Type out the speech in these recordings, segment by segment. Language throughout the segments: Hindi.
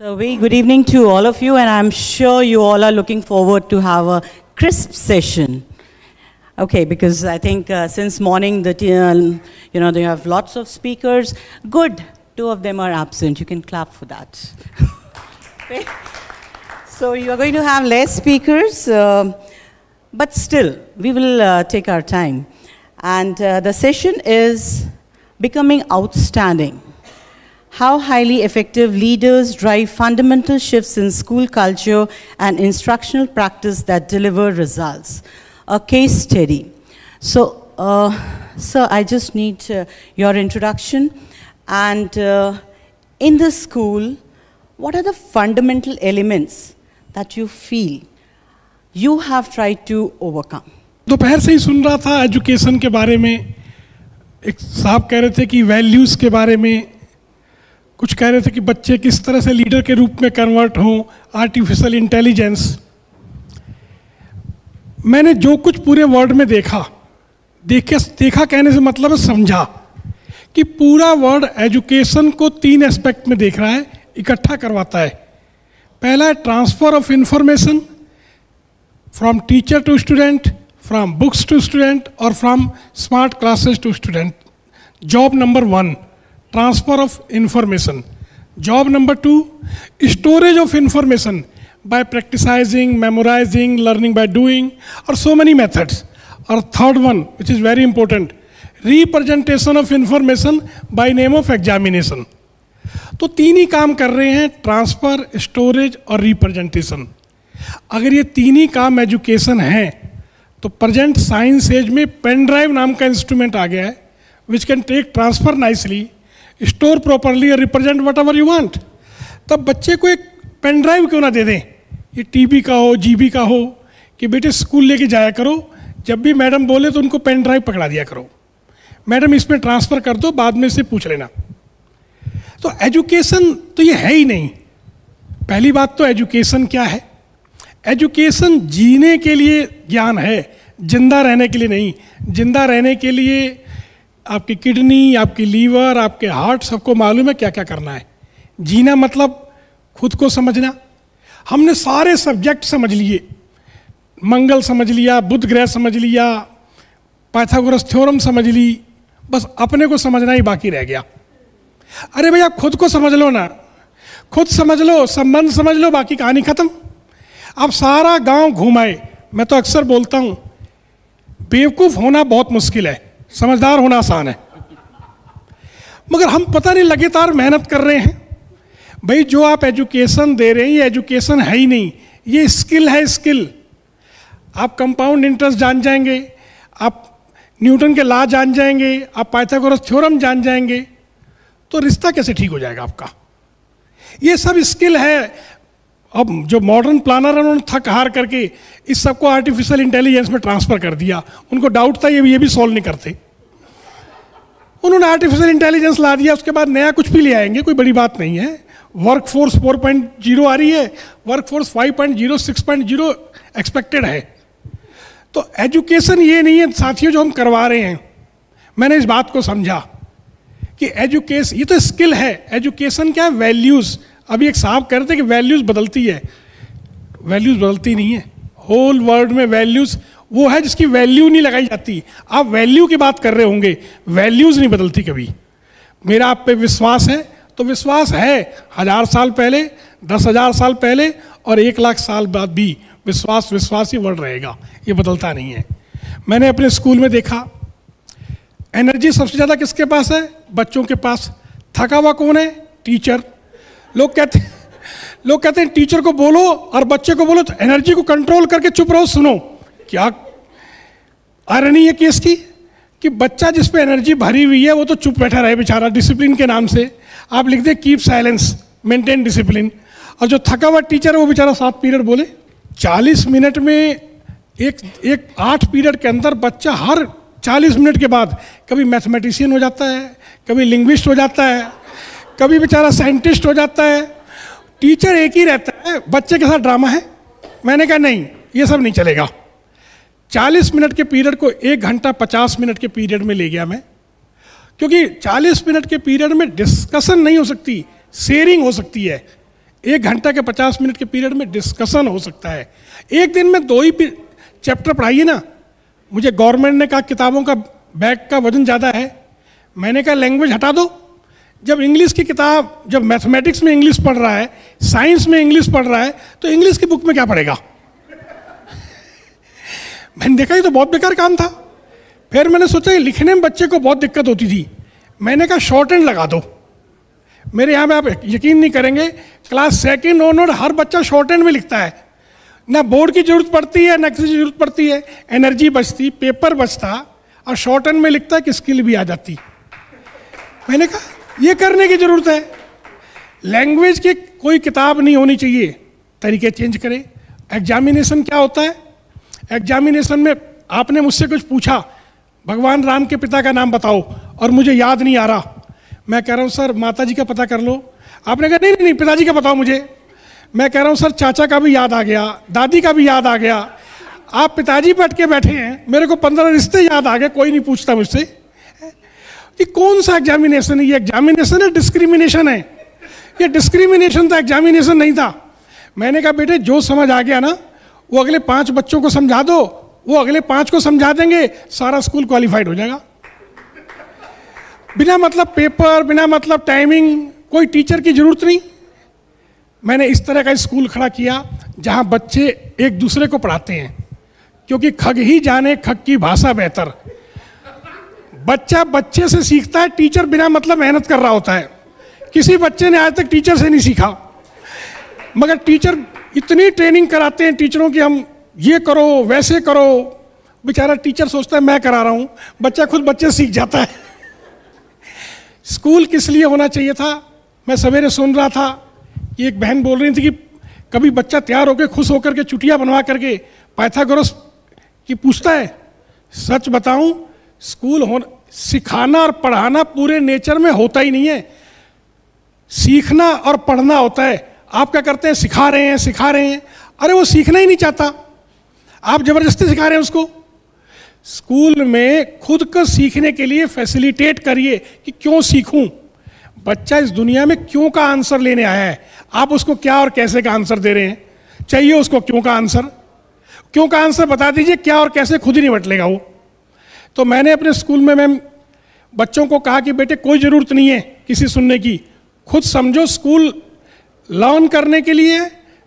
So very good evening to all of you, and I'm sure you all are looking forward to have a crisp session. Okay, because I think since morning, they have lots of speakers. Good, 2 of them are absent. You can clap for that. Okay. So you are going to have less speakers, but still, we will take our time. And the session is Becoming Outstanding. How highly effective leaders drive fundamental shifts in school culture and instructional practice that deliver results. A case study. So, sir, I just need your introduction. And in the school, what are the fundamental elements that you feel you have tried to overcome? दोपहर से ही सुन रहा था एजुकेशन के बारे में. एक साहब कह रहे थे कि वैल्यूज़ के बारे में, कुछ कह रहे थे कि बच्चे किस तरह से लीडर के रूप में कन्वर्ट हों, आर्टिफिशियल इंटेलिजेंस. मैंने जो कुछ पूरे वर्ल्ड में देखा कहने से मतलब है समझा कि पूरा वर्ल्ड एजुकेशन को 3 एस्पेक्ट में देख रहा है, इकट्ठा करवाता है. पहला है transfer of information from teacher to student, from books to student और from smart classes to student. Job number 1, transfer of information. Job number 2, storage of information by practicing, memorizing, learning by doing, or so many methods. Or third one, which is very important, representation of information by name of examination. तो 3 ही काम कर रहे हैं, ट्रांसफर, स्टोरेज और रिप्रेजेंटेशन. अगर ये 3 ही काम एजुकेशन है तो प्रेजेंट साइंस एज में पेन ड्राइव नाम का इंस्ट्रूमेंट आ गया है, which can take transfer nicely, store properly और represent whatever you want. तब बच्चे को एक पेन ड्राइव क्यों ना दे दें, ये टीबी का हो, जीबी का हो, कि बेटे स्कूल लेके जाया करो, जब भी मैडम बोले तो उनको पेन ड्राइव पकड़ा दिया करो, मैडम इसमें ट्रांसफ़र कर दो, बाद में से पूछ लेना. तो एजुकेशन तो ये है ही नहीं. पहली बात तो एजुकेशन क्या है? एजुकेशन जीने के लिए ज्ञान है, जिंदा रहने के लिए नहीं. जिंदा रहने के लिए आपकी किडनी, आपकी लीवर, आपके हार्ट, सबको मालूम है क्या क्या करना है. जीना मतलब खुद को समझना. हमने सारे सब्जेक्ट समझ लिए, मंगल समझ लिया, बुध ग्रह समझ लिया, पाइथागोरस थ्योरम समझ ली, बस अपने को समझना ही बाकी रह गया. अरे भैया खुद को समझ लो ना, खुद समझ लो, संबंध समझ लो, बाकी कहानी खत्म. आप सारा गांव घुमाए. मैं तो अक्सर बोलता हूं बेवकूफ़ होना बहुत मुश्किल है, समझदार होना आसान है. मगर हम पता नहीं लगातार मेहनत कर रहे हैं. भाई जो आप एजुकेशन दे रहे हैं ये एजुकेशन है ही नहीं, ये स्किल है. स्किल आप कंपाउंड इंटरेस्ट जान जाएंगे, आप न्यूटन के लॉ जान जाएंगे, आप पाइथागोरस थ्योरम जान जाएंगे, तो रिश्ता कैसे ठीक हो जाएगा आपका? ये सब स्किल है. अब जो मॉडर्न प्लानर है उन्होंने थक हार करके इस सबको आर्टिफिशियल इंटेलिजेंस में ट्रांसफ़र कर दिया. उनको डाउट था ये भी सॉल्व नहीं करते, उन्होंने आर्टिफिशियल इंटेलिजेंस ला दिया. उसके बाद नया कुछ भी ले आएंगे, कोई बड़ी बात नहीं है. वर्कफोर्स 4.0 आ रही है, वर्कफोर्स 5.0, 6.0 एक्सपेक्टेड है. तो एजुकेशन ये नहीं है साथियों जो हम करवा रहे हैं. मैंने इस बात को समझा कि एजुकेशन ये तो स्किल है. एजुकेशन क्या है? वैल्यूज़. अभी एक साहब कह रहे थे कि वैल्यूज़ बदलती है. वैल्यूज़ बदलती नहीं है. होल वर्ल्ड में वैल्यूज़ वो है जिसकी वैल्यू नहीं लगाई जाती. आप वैल्यू की बात कर रहे होंगे, वैल्यूज़ नहीं बदलती कभी. मेरा आप पे विश्वास है तो विश्वास है 1000 साल पहले, 10,000 साल पहले और 1,00,000 साल बाद भी विश्वास ही बढ़ रहेगा, ये बदलता नहीं है. मैंने अपने स्कूल में देखा एनर्जी सबसे ज़्यादा किसके पास है? बच्चों के पास. थका हुआ कौन है? टीचर. लोग कहते हैं टीचर को बोलो और बच्चे को बोलो तो एनर्जी को कंट्रोल करके चुप रहो, सुनो. क्या आयरनी है केस की कि बच्चा जिस पे एनर्जी भरी हुई है वो तो चुप बैठा रहे बेचारा, डिसिप्लिन के नाम से. आप लिख they keep silence, maintain discipline. और जो थका हुआ टीचर है वो बेचारा 7 पीरियड बोले. 40 मिनट में एक 8 पीरियड के अंदर बच्चा हर 40 मिनट के बाद कभी मैथमेटिशियन हो जाता है, कभी लिंग्विस्ट हो जाता है, कभी बेचारा साइंटिस्ट हो जाता है. टीचर एक ही रहता है, बच्चे के साथ ड्रामा है. मैंने कहा नहीं, ये सब नहीं चलेगा. 40 मिनट के पीरियड को 1 घंटा 50 मिनट के पीरियड में ले गया मैं. क्योंकि 40 मिनट के पीरियड में डिस्कशन नहीं हो सकती, शेयरिंग हो सकती है, 1 घंटा के 50 मिनट के पीरियड में डिस्कशन हो सकता है। एक दिन में 2 ही चैप्टर पढ़ाइए ना। मुझे गवर्नमेंट ने कहा किताबों का बैग का वजन ज़्यादा है, मैंने कहा लैंग्वेज हटा दो। जब इंग्लिश की किताब, जब मैथमेटिक्स में इंग्लिश पढ़ रहा है, साइंस में इंग्लिश पढ़ रहा है, तो इंग्लिश की बुक में क्या पढ़ेगा? मैंने देखा ये तो बहुत बेकार काम था। फिर मैंने सोचा कि लिखने में बच्चे को बहुत दिक्कत होती थी, मैंने कहा शॉर्ट हैंड लगा दो। मेरे यहाँ में आप यकीन नहीं करेंगे, क्लास 2nd ऑनवर्ड हर बच्चा शॉर्ट हैंड में लिखता है। ना बोर्ड की जरूरत पड़ती है, ना किसी की जरूरत पड़ती है, एनर्जी बचती, पेपर बचता, और शॉर्ट हैंड में लिखता है कि स्किल भी आ जाती। मैंने कहा ये करने की जरूरत है। लैंग्वेज की कोई किताब नहीं होनी चाहिए, तरीके चेंज करें। एग्जामिनेशन क्या होता है? एग्जामिनेशन में आपने मुझसे कुछ पूछा, भगवान राम के पिता का नाम बताओ, और मुझे याद नहीं आ रहा। मैं कह रहा हूँ सर माता जी का पता कर लो। आपने कहा नहीं नहीं नहीं, पिताजी का बताओ मुझे। मैं कह रहा हूँ सर चाचा का भी याद आ गया, दादी का भी याद आ गया, आप पिताजी बैठ के बैठे हैं, मेरे को 15 रिश्ते याद आ गए, कोई नहीं पूछता मुझसे। ये कौन सा एग्जामिनेशन है? ये एग्जामिनेशन है, डिस्क्रिमिनेशन है। ये डिस्क्रिमिनेशन था, एग्जामिनेशन नहीं था। मैंने कहा बेटे जो समझ आ गया ना, वो अगले 5 बच्चों को समझा दो, वो अगले 5 को समझा देंगे, सारा स्कूल क्वालिफाइड हो जाएगा। बिना मतलब पेपर, बिना मतलब टाइमिंग, कोई टीचर की जरूरत नहीं। मैंने इस तरह का स्कूल खड़ा किया जहां बच्चे एक दूसरे को पढ़ाते हैं, क्योंकि खग ही जाने खग की भाषा बेहतर। बच्चा बच्चे से सीखता है, टीचर बिना मतलब मेहनत कर रहा होता है। किसी बच्चे ने आज तक टीचर से नहीं सीखा, मगर टीचर इतनी ट्रेनिंग कराते हैं टीचरों की, हम ये करो वैसे करो। बेचारा टीचर सोचता है मैं करा रहा हूं, बच्चा खुद बच्चे सीख जाता है। स्कूल किस लिए होना चाहिए था? मैं सवेरे सुन रहा था कि एक बहन बोल रही थी कि कभी बच्चा तैयार होकर खुश होकर के चुटिया बनवा करके पाइथागोरस की पूछता है। सच बताऊं, स्कूल होना, सिखाना और पढ़ाना पूरे नेचर में होता ही नहीं है। सीखना और पढ़ना होता है। आप क्या करते हैं? सिखा रहे हैं। अरे वो सीखना ही नहीं चाहता, आप जबरदस्ती सिखा रहे हैं उसको। स्कूल में खुद को सीखने के लिए फैसिलिटेट करिए कि क्यों सीखूं। बच्चा इस दुनिया में क्यों का आंसर लेने आया है, आप उसको क्या और कैसे का आंसर दे रहे हैं? चाहिए उसको क्यों का आंसर। क्यों का आंसर बता दीजिए, क्या और कैसे खुद ही नहीं बट लेगा वो। तो मैंने अपने स्कूल में मैम बच्चों को कहा कि बेटे कोई ज़रूरत नहीं है किसी सुनने की, खुद समझो। स्कूल लर्न करने के लिए,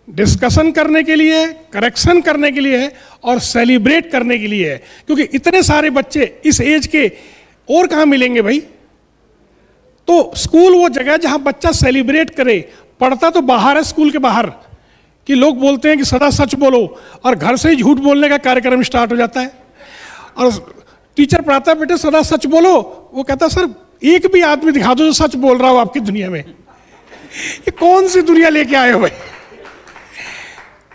डिस्कशन करने के लिए, करेक्शन करने के लिए है, और सेलिब्रेट करने के लिए है। क्योंकि इतने सारे बच्चे इस एज के और कहाँ मिलेंगे भाई। तो स्कूल वो जगह जहाँ बच्चा सेलिब्रेट करे। पढ़ता तो बाहर है, स्कूल के बाहर, कि लोग बोलते हैं कि सदा सच बोलो, और घर से ही झूठ बोलने का कार्यक्रम स्टार्ट हो जाता है। और टीचर पढ़ाता है बेटे सदा सच बोलो, वो कहता है सर एक भी आदमी दिखा दो जो सच बोल रहा हो आपकी दुनिया में। ये कौन सी दुनिया लेके आए हो भाई।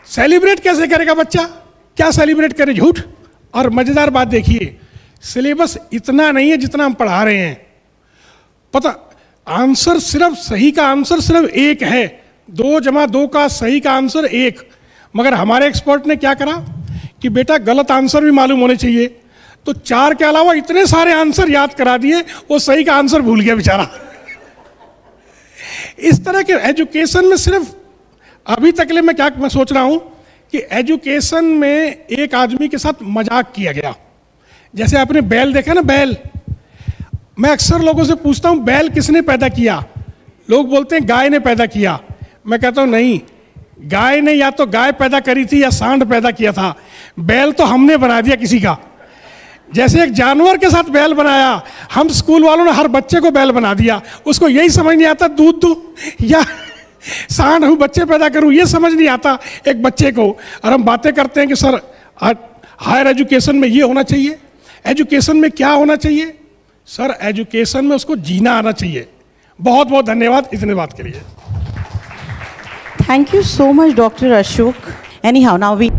सेलिब्रेट कैसे करेगा बच्चा? क्या सेलिब्रेट करे? झूठ। और मजेदार बात देखिए, सिलेबस इतना नहीं है जितना हम पढ़ा रहे हैं। पता, आंसर सिर्फ सही का आंसर सिर्फ 1 है। 2 + 2 का सही का आंसर 1। मगर हमारे एक्सपर्ट ने क्या करा कि बेटा गलत आंसर भी मालूम होने चाहिए, तो 4 के अलावा इतने सारे आंसर याद करा दिए, वो सही का आंसर भूल गया बेचारा। इस तरह के एजुकेशन में सिर्फ अभी तक ले मैं सोच रहा हूं कि एजुकेशन में एक आदमी के साथ मजाक किया गया। जैसे आपने बैल देखा ना, बैल। मैं अक्सर लोगों से पूछता हूं बैल किसने पैदा किया? लोग बोलते हैं गाय ने पैदा किया। मैं कहता हूं नहीं, गाय ने या तो गाय पैदा करी थी या सांड पैदा किया था। बैल तो हमने बना दिया किसी का। जैसे एक जानवर के साथ बैल बनाया, हम स्कूल वालों ने हर बच्चे को बैल बना दिया। उसको यही समझ नहीं आता दूध दूं या सांड हूं बच्चे पैदा करूं, ये समझ नहीं आता एक बच्चे को। और हम बातें करते हैं कि सर हायर एजुकेशन में ये होना चाहिए, एजुकेशन में क्या होना चाहिए। सर एजुकेशन में उसको जीना आना चाहिए। बहुत बहुत धन्यवाद इतने बात के लिए। Thank you so much, Dr. Ashok. Anyhow, now we